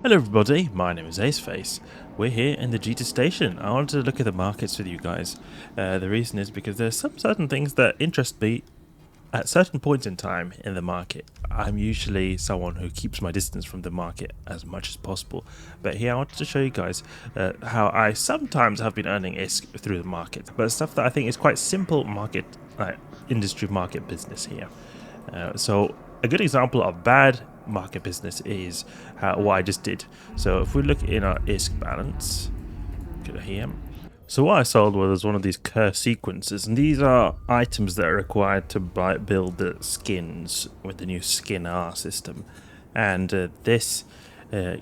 Hello everybody, my name is Aceface. We're here in the Gita station. I wanted to look at the markets with you guys. The reason is because there's some certain things that interest me at certain points in time in the market. I'm usually someone who keeps my distance from the market as much as possible, but here I wanted to show you guys how I sometimes have been earning ISK through the market, but stuff that I think is quite simple market, industry market business here. So a good example of bad market business is what I just did. So if we look in our ISK balance, go here. So what I sold was one of these curse sequences, and these are items that are required to build the skins with the new skin R system, and this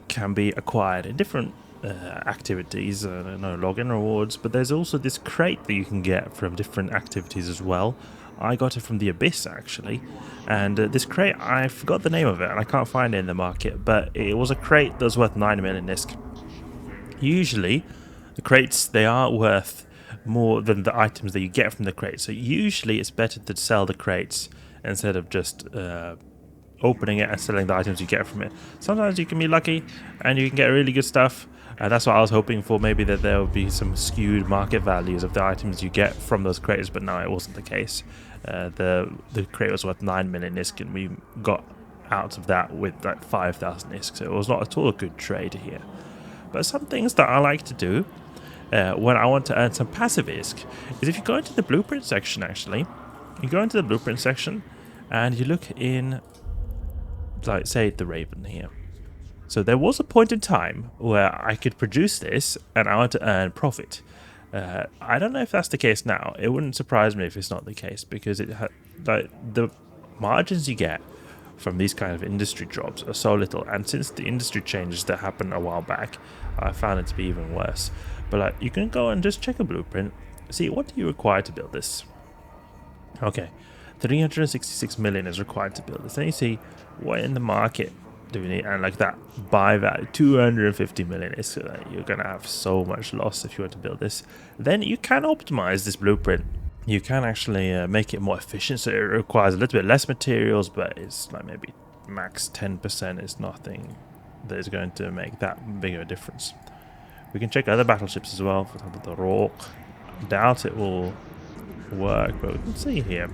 can be acquired in different activities, no login rewards, but there's also this crate that you can get from different activities as well. I got it from the Abyss actually, and this crate, I forgot the name of it and I can't find it in the market, but it was a crate that was worth 9 million ISK. Usually the crates, they are worth more than the items that you get from the crate, so usually it's better to sell the crates instead of just opening it and selling the items you get from it. Sometimes you can be lucky and you can get really good stuff. That's what I was hoping for, maybe that there would be some skewed market values of the items you get from those crates, but no, it wasn't the case. The crate was worth 9 million ISK and we got out of that with like 5,000 ISK, so it was not at all a good trade here. But some things that I like to do when I want to earn some passive ISK is if you go into the blueprint section, actually, you go into the blueprint section and you look in, like, say, the Raven here. So there was a point in time where I could produce this and I want to earn profit. I don't know if that's the case now. It wouldn't surprise me if it's not the case, because the margins you get from these kind of industry jobs are so little, and since the industry changes that happened a while back, I found it to be even worse. But you can go and just check a blueprint, see what do you require to build this. Okay, 366 million is required to build this. Then you see what in the market do we need, and like that buy value 250 million is you're gonna have so much loss if you want to build this. Then you can optimize this blueprint. You can actually make it more efficient, so it requires a little bit less materials, but it's like maybe max 10% is nothing that is going to make that big of a difference. We can check other battleships as well, for example the Rock. Doubt it will work, but we can see here.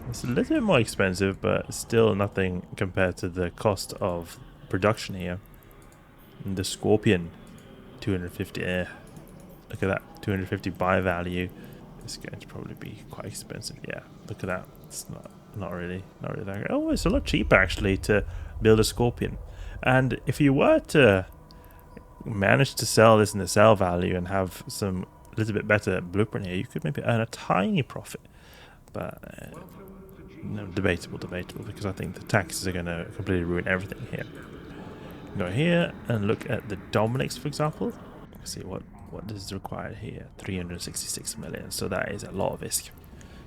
It's a little bit more expensive, but still nothing compared to the cost of production here. And the Scorpion, 250. Look at that, 250 buy value. It's going to probably be quite expensive. Yeah, look at that. It's not really that great. Oh, it's a lot cheaper actually to build a Scorpion. And if you were to manage to sell this in the sell value and have some little bit better blueprint here, you could maybe earn a tiny profit. But no, debatable, because I think the taxes are going to completely ruin everything here. Go here and look at the Dominics, for example. See what is required here. 366 million, so that is a lot of ISK.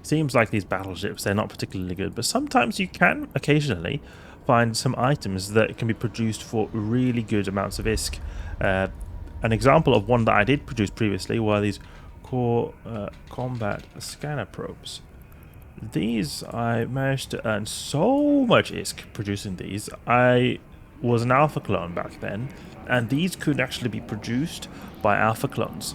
Seems like these battleships, they're not particularly good, but sometimes you can occasionally find some items that can be produced for really good amounts of ISK. An example of one that I did produce previously were these core combat scanner probes. These, I managed to earn so much ISK producing these. I was an alpha clone back then, and these could actually be produced by alpha clones.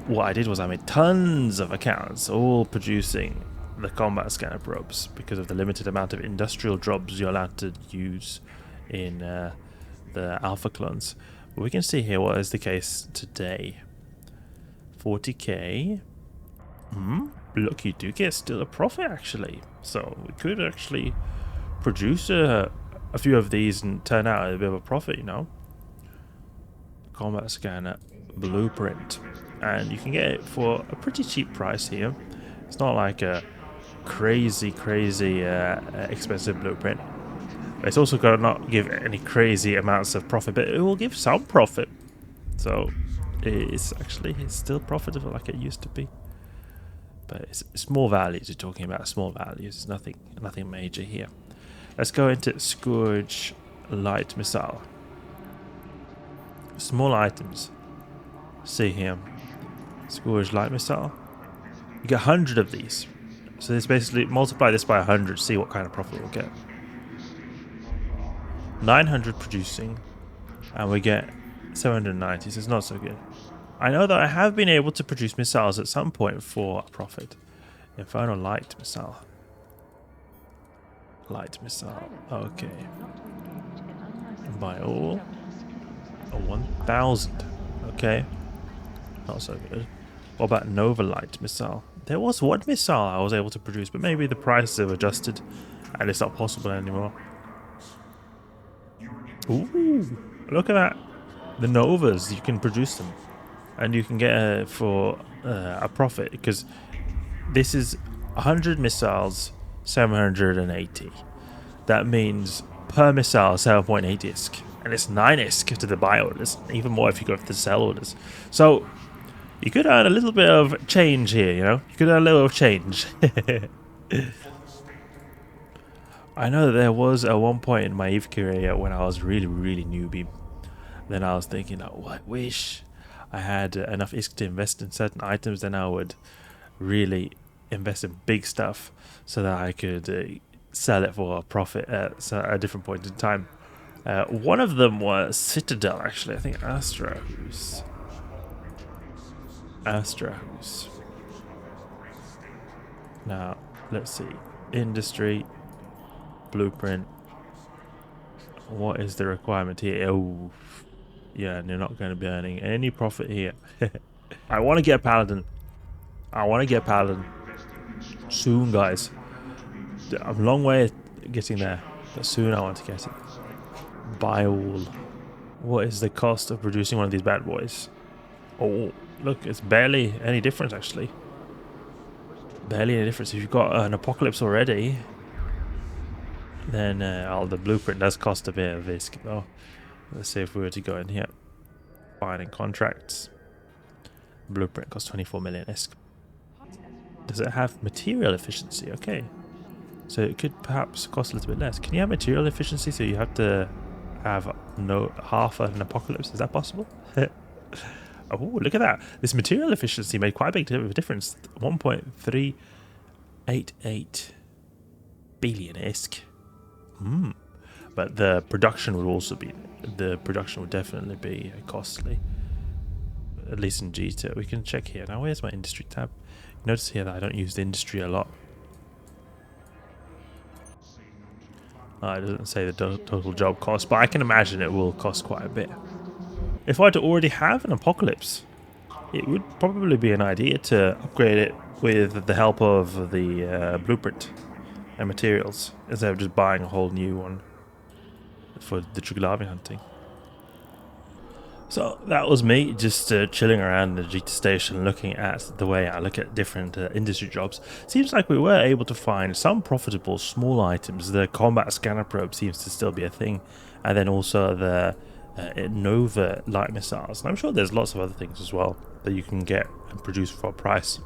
What I did was I made tons of accounts, all producing the combat scanner probes, because of the limited amount of industrial jobs you're allowed to use in the alpha clones. But we can see here what is the case today. 40k. Look, you do get still a profit actually, so we could actually produce a few of these and turn out a bit of a profit, you know. Combat scanner blueprint, and you can get it for a pretty cheap price here. It's not like a crazy expensive blueprint. It's also going to not give any crazy amounts of profit, but it will give some profit, so it's still profitable like it used to be. But it's small values you're talking about, small values. Nothing major here. Let's go into Scourge light missile. Small items. See here. Scourge light missile. You get 100 of these. So this basically multiply this by 100, see what kind of profit we'll get. 900 producing And we get 790, so it's not so good. I know that I have been able to produce missiles at some point for a profit. Inferno light missile. Light missile. Okay. Buy all. A 1000. Okay. Not so good. What about Nova light missile? There was one missile I was able to produce, but maybe the prices have adjusted and it's not possible anymore. Ooh, look at that. The Novas, you can produce them. And you can get for a profit, because this is 100 missiles, 780. That means per missile 7.8 ISK. And it's 9 ISK to the buy orders. Even more if you go for the sell orders. So you could earn a little bit of change here, you know? You could earn a little of change. I know that there was at one point in my EVE career when I was really, really newbie. Then I was thinking, oh, I wish I had enough ISK to invest in certain items. Then I would really invest in big stuff so that I could sell it for a profit at a different point in time. One of them was Citadel, actually. I think Astrahus. Now, let's see. Industry. Blueprint. What is the requirement here? Oh, yeah, and you're not going to be earning any profit here. I want to get Paladin. Soon, guys. I'm a long way getting there, but soon I want to get it. Buy all. What is the cost of producing one of these bad boys? Oh, look, it's barely any difference, actually. Barely any difference. If you've got an Apocalypse already, then the blueprint does cost a bit of risk, though. Let's see if we were to go in here. Binding contracts. Blueprint costs 24 million ISK. Does it have material efficiency? Okay. So it could perhaps cost a little bit less. Can you have material efficiency so you have to have half an Apocalypse? Is that possible? Oh, look at that. This material efficiency made quite a big difference. 1.388 billion ISK. But the production would also be... The production would definitely be costly. At least in G2. We can check here. Now, where's my industry tab? Notice here that I don't use the industry a lot. It doesn't say the total job cost, but I can imagine it will cost quite a bit. If I were to already have an Apocalypse, it would probably be an idea to upgrade it with the help of the blueprint and materials, instead of just buying a whole new one for the Triglavian hunting. So that was me just chilling around the G2 station, looking at the way I look at different industry jobs. Seems like we were able to find some profitable small items. The combat scanner probe seems to still be a thing, and then also the Nova light missiles. And I'm sure there's lots of other things as well that you can get and produce for a price.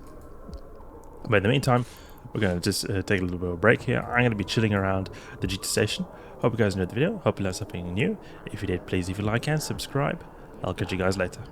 But in the meantime, we're going to just take a little bit of a break here. I'm going to be chilling around the G2 station. Hope you guys enjoyed the video. Hope you learned something new. If you did, please leave a like and subscribe. I'll catch you guys later.